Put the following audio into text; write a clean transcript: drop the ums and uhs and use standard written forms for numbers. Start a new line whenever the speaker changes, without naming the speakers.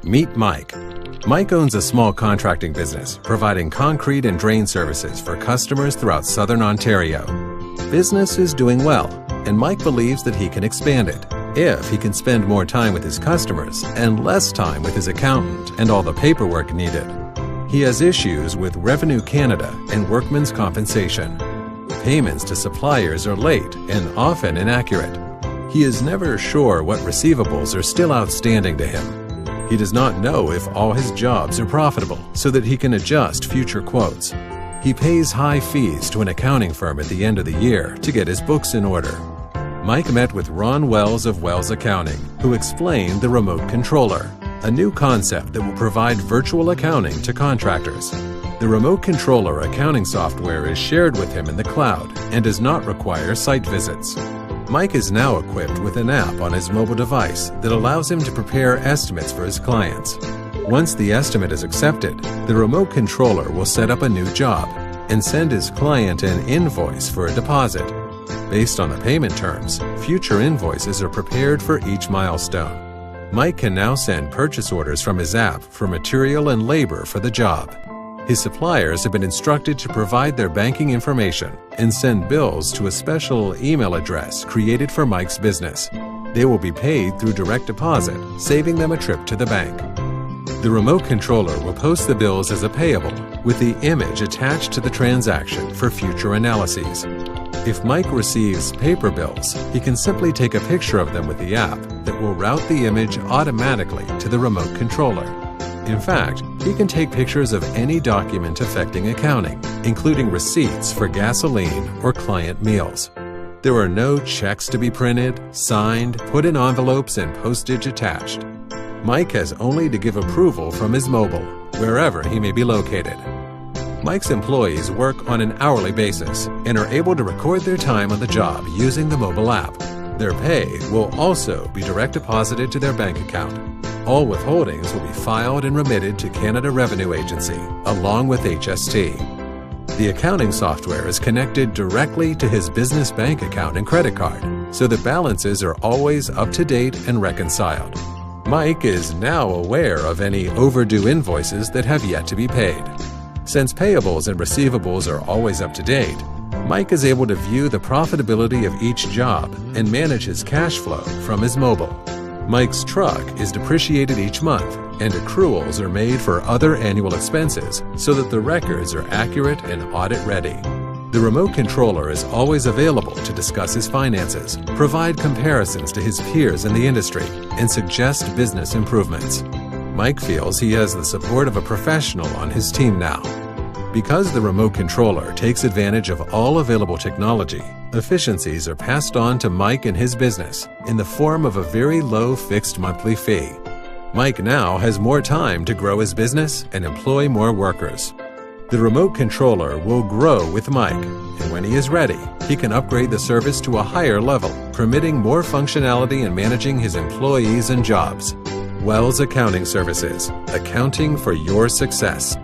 Meet Mike. Mike owns a small contracting business, providing concrete and drain services for customers throughout southern Ontario. Business is doing well, and Mike believes that he can expand it if he can spend more time with his customers and less time with his accountant and all the paperwork needed. He has issues with Revenue Canada and workmen's compensation. Payments to suppliers are late and often inaccurate. He is never sure what receivables are still outstanding to him. He does not know if all his jobs are profitable so that he can adjust future quotes. He pays high fees to an accounting firm at the end of the year to get his books in order. Mike met with Ron Wells of Wells Accounting, who explained the remote controller, a new concept that will provide virtual accounting to contractors. The remote controller accounting software is shared with him in the cloud and does not require site visits. Mike is now equipped with an app on his mobile device that allows him to prepare estimates for his clients. Once the estimate is accepted, the remote controller will set up a new job and send his client an invoice for a deposit. Based on the payment terms, future invoices are prepared for each milestone. Mike can now send purchase orders from his app for material and labor for the job. His suppliers have been instructed to provide their banking information and send bills to a special email address created for Mike's business. They will be paid through direct deposit, saving them a trip to the bank. The remote controller will post the bills as a payable with the image attached to the transaction for future analyses. If Mike receives paper bills, he can simply take a picture of them with the app that will route the image automatically to the remote controller. In fact, he can take pictures of any document affecting accounting, including receipts for gasoline or client meals. There are no checks to be printed, signed, put in envelopes, and postage attached. Mike has only to give approval from his mobile, wherever he may be located. Mike's employees work on an hourly basis and are able to record their time on the job using the mobile app. Their pay will also be direct deposited to their bank account. All withholdings will be filed and remitted to Canada Revenue Agency, along with HST. The accounting software is connected directly to his business bank account and credit card, so the balances are always up to date and reconciled. Mike is now aware of any overdue invoices that have yet to be paid. Since payables and receivables are always up to date, Mike is able to view the profitability of each job and manage his cash flow from his mobile. Mike's truck is depreciated each month, and accruals are made for other annual expenses so that the records are accurate and audit-ready. The remote controller is always available to discuss his finances, provide comparisons to his peers in the industry, and suggest business improvements. Mike feels he has the support of a professional on his team now. Because the remote controller takes advantage of all available technology, efficiencies are passed on to Mike and his business in the form of a very low fixed monthly fee. Mike now has more time to grow his business and employ more workers. The remote controller will grow with Mike, and when he is ready, he can upgrade the service to a higher level, permitting more functionality in managing his employees and jobs. Wells Accounting Services, accounting for your success.